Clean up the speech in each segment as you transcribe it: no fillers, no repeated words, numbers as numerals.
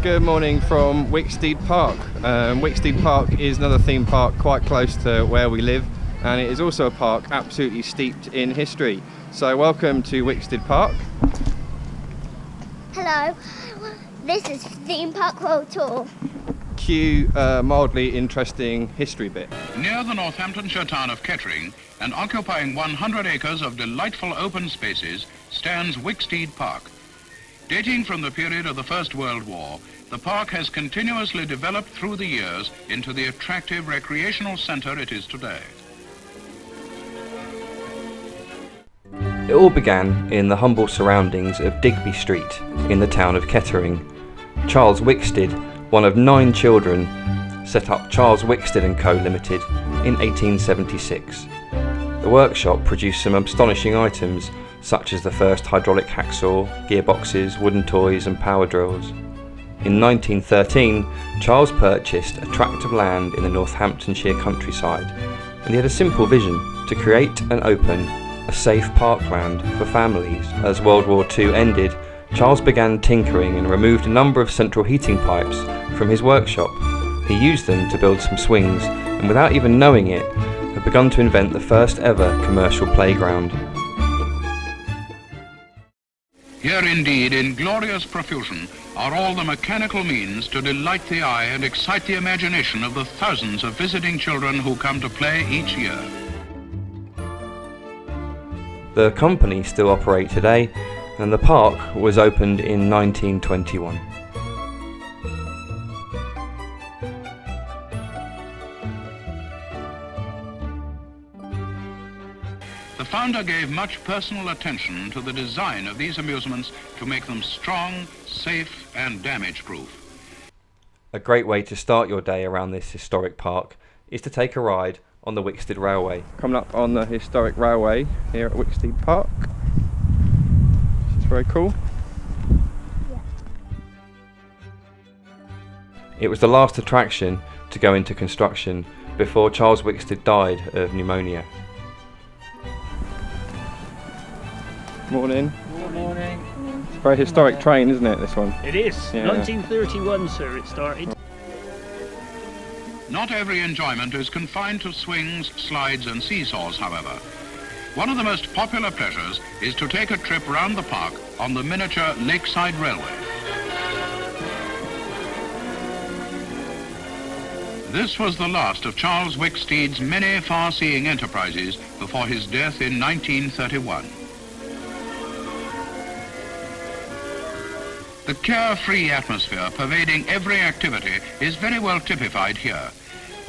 Good morning from Wicksteed Park. Wicksteed Park is another theme park quite close to where we live, and it is also a park absolutely steeped in history. So welcome to Wicksteed Park. Hello, this is Theme Park World Tour. Cue mildly interesting history bit. Near the Northamptonshire town of Kettering, and occupying 100 acres of delightful open spaces, stands Wicksteed Park. Dating from the period of the First World War, the park has continuously developed through the years into the attractive recreational centre it is today. It all began in the humble surroundings of Digby Street in the town of Kettering. Charles Wicksteed, one of 9 children, set up Charles Wicksteed & Co Limited in 1876. The workshop produced some astonishing items such as the first hydraulic hacksaw, gearboxes, wooden toys and power drills. In 1913, Charles purchased a tract of land in the Northamptonshire countryside, and he had a simple vision to create and open a safe parkland for families. As World War II ended, Charles began tinkering and removed a number of central heating pipes from his workshop. He used them to build some swings, and without even knowing it, had begun to invent the first ever commercial playground. Here indeed, in glorious profusion, are all the mechanical means to delight the eye and excite the imagination of the thousands of visiting children who come to play each year. The company still operate today, and the park was opened in 1921. The founder gave much personal attention to the design of these amusements to make them strong, safe and damage-proof. A great way to start your day around this historic park is to take a ride on the Wicksteed Railway. Coming up on the historic railway here at Wicksteed Park. It's very cool. Yeah. It was the last attraction to go into construction before Charles Wicksteed died of pneumonia. Morning. Good morning. It's a very historic train, isn't it, this one? It is. Yeah. 1931, sir, it started. Not every enjoyment is confined to swings, slides and seesaws, however. One of the most popular pleasures is to take a trip round the park on the miniature Lakeside Railway. This was the last of Charles Wicksteed's many far-seeing enterprises before his death in 1931. The carefree atmosphere pervading every activity is very well typified here.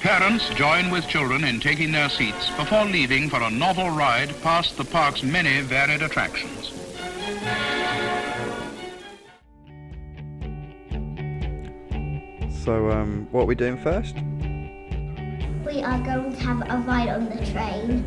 Parents join with children in taking their seats before leaving for a novel ride past the park's many varied attractions. So what are we doing first? We are going to have a ride on the train.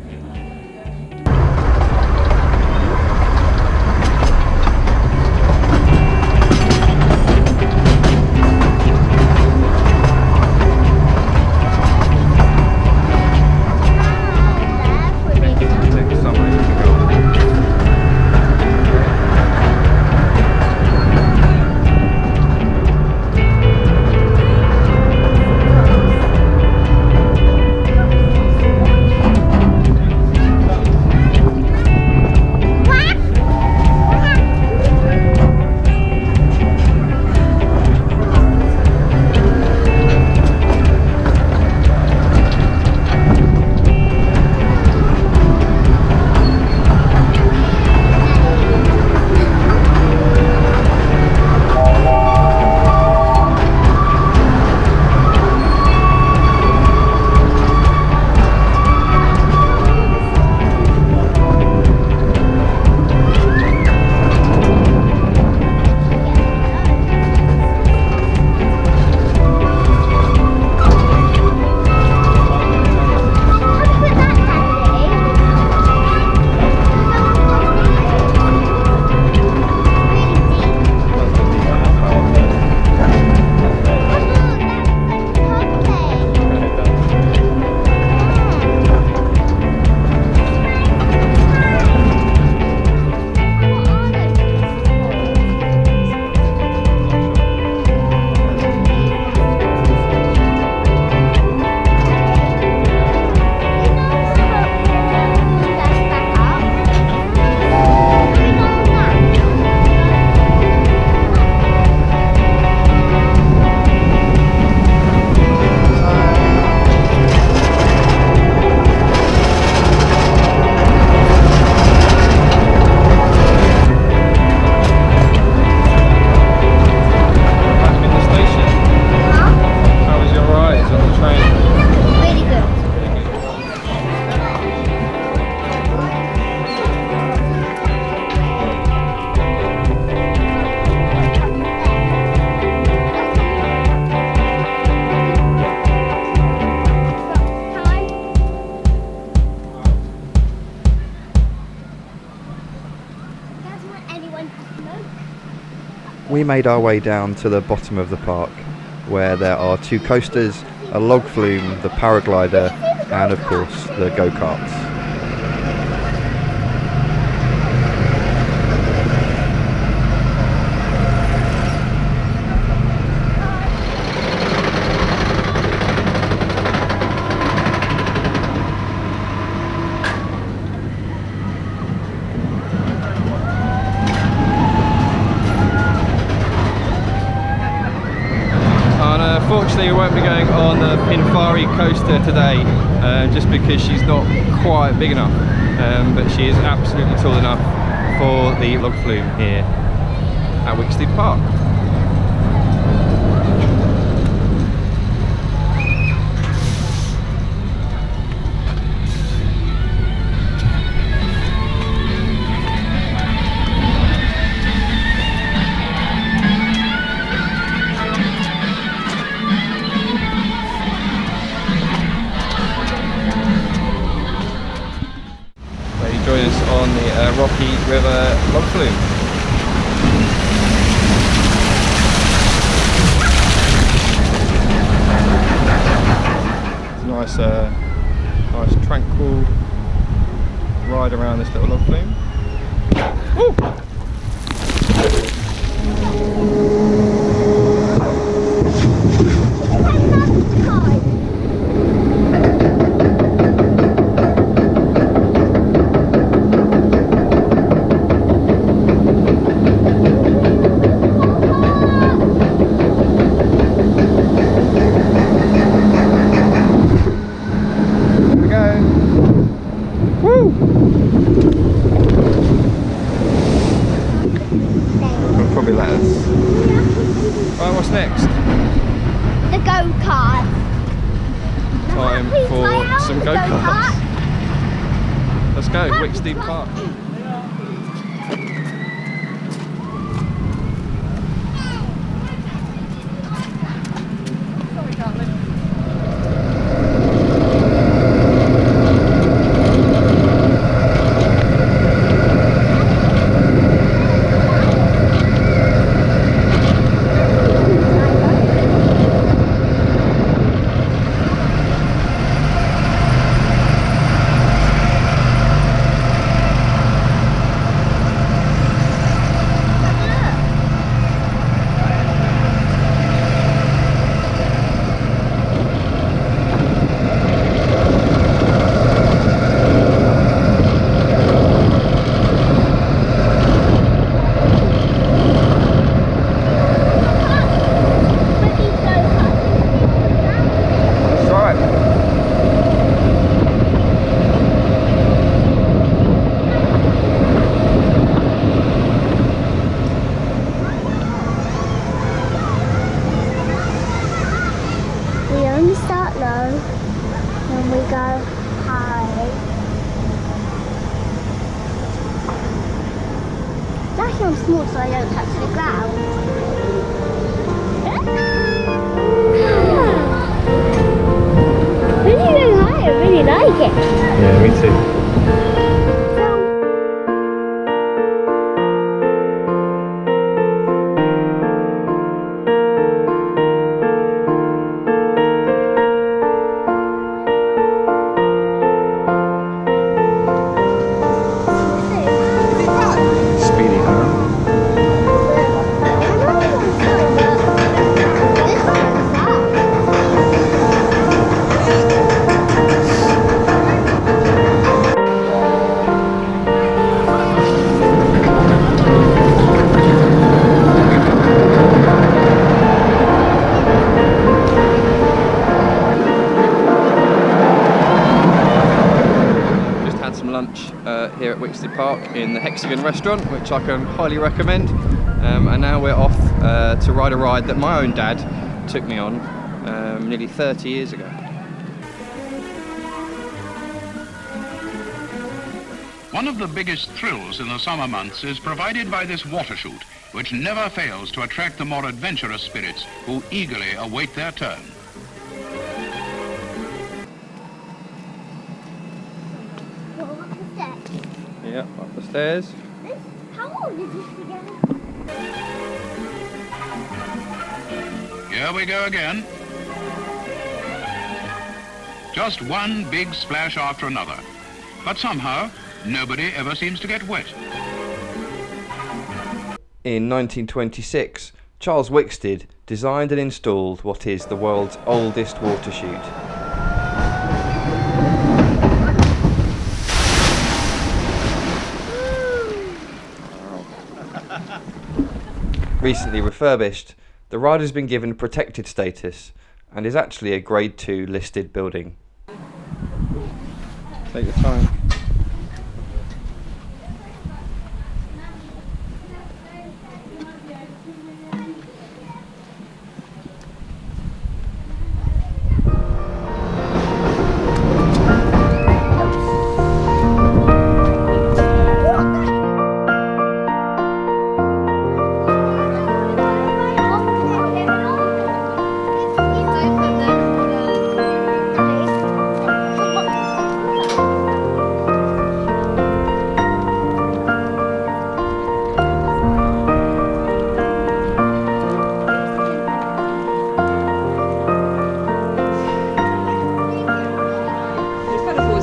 we made our way down to the bottom of the park, where there are 2 coasters, a log flume, the paraglider, and of course the go-karts. Unfortunately, we won't be going on the Pinfari coaster today, just because she's not quite big enough, but she is absolutely tall enough for the log flume here at Wicksteed Park. Join us on the Rocky River log flume. It's a nice tranquil ride around this little log flume. Ooh. Probably let us. Right, what's next? The go-kart. Time for some go-karts. Let's go, Wicksteed Park. Then we go high. That's so small so I don't touch the ground. Really going high, I really like it. Yeah, me too. Here at Wicksteed Park in the Hexagon restaurant, which I can highly recommend, and now we're off to ride a ride that my own dad took me on nearly 30 years ago. One of the biggest thrills in the summer months is provided by this water chute, which never fails to attract the more adventurous spirits who eagerly await their turn. Yeah, up the stairs. How old is this again? Here we go again. Just one big splash after another. But somehow, nobody ever seems to get wet. In 1926, Charles Wicksteed designed and installed what is the world's oldest water chute. Recently refurbished, the ride has been given protected status and is actually a Grade 2 listed building. Take your time.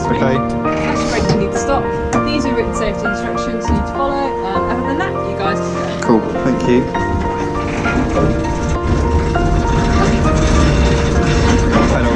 Okay. Flash break, you need to stop. These are written safety instructions you need to follow. Other than that, you guys can go. Cool, thank you. Pedal.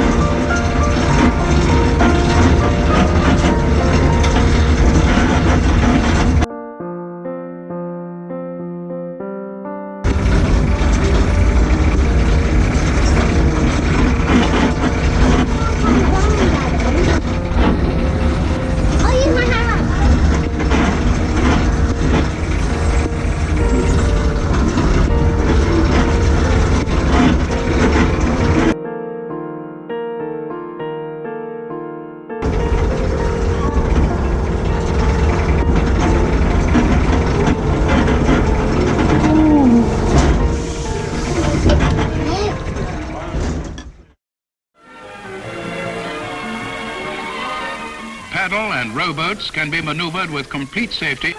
Paddle and rowboats can be maneuvered with complete safety.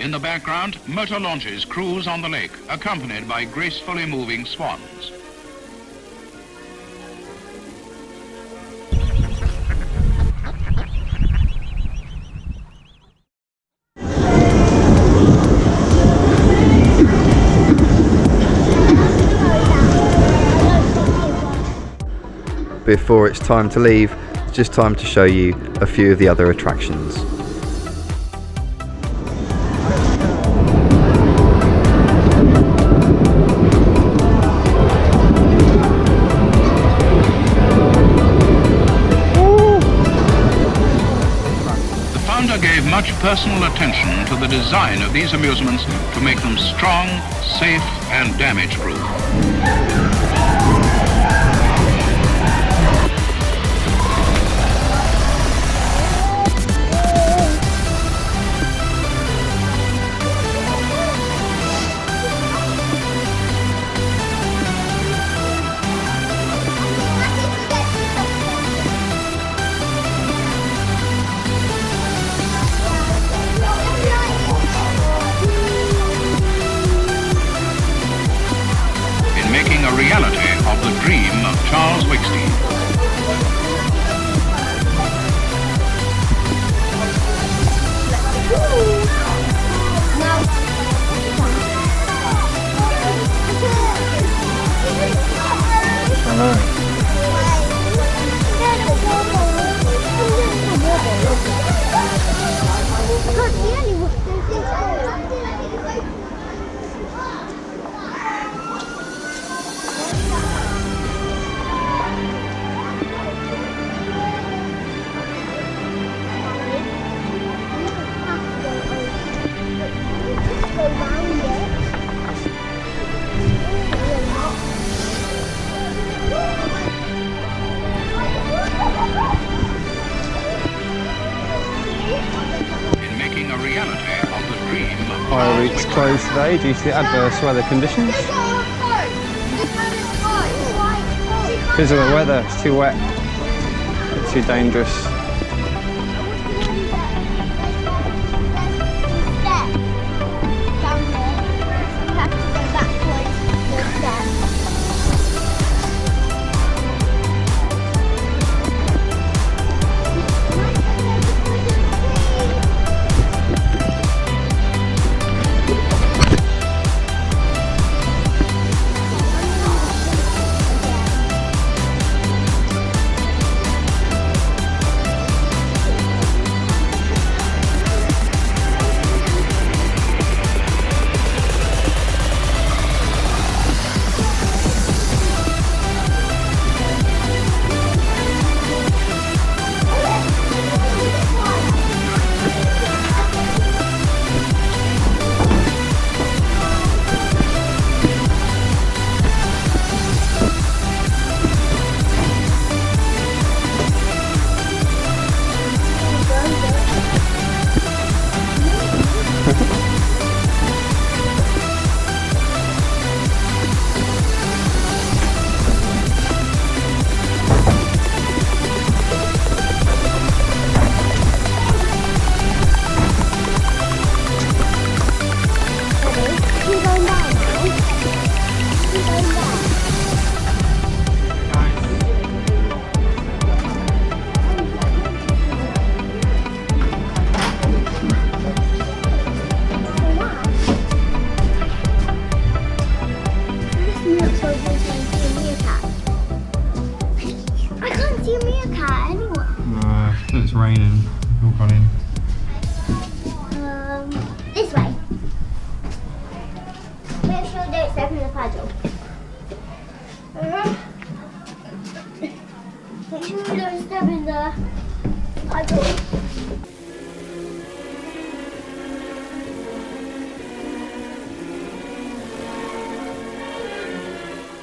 In the background, motor launches cruise on the lake, accompanied by gracefully moving swans. Before it's time to leave, it's just time to show you a few of the other attractions. The founder gave much personal attention to the design of these amusements to make them strong, safe, and damage-proof. Making a reality of the dream of Charles Wicksteed. Fire Week's closed today due to the adverse weather conditions. Because of the weather, it's too wet, it's too dangerous. So it's raining. We've all gone in. This way. Make sure don't step in the puddle. Make sure you don't step in the puddle.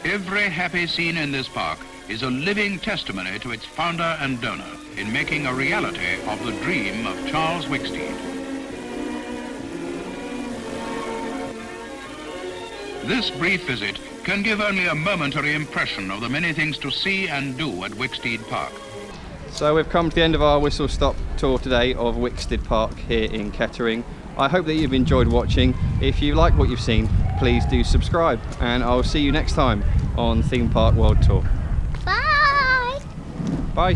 Every happy scene in this park is a living testimony to its founder and donor in making a reality of the dream of Charles Wicksteed. This brief visit can give only a momentary impression of the many things to see and do at Wicksteed Park. So we've come to the end of our whistle stop tour today of Wicksteed Park here in Kettering. I hope that you've enjoyed watching. If you like what you've seen, please do subscribe, and I'll see you next time on Theme Park World Tour. Bye! Bye!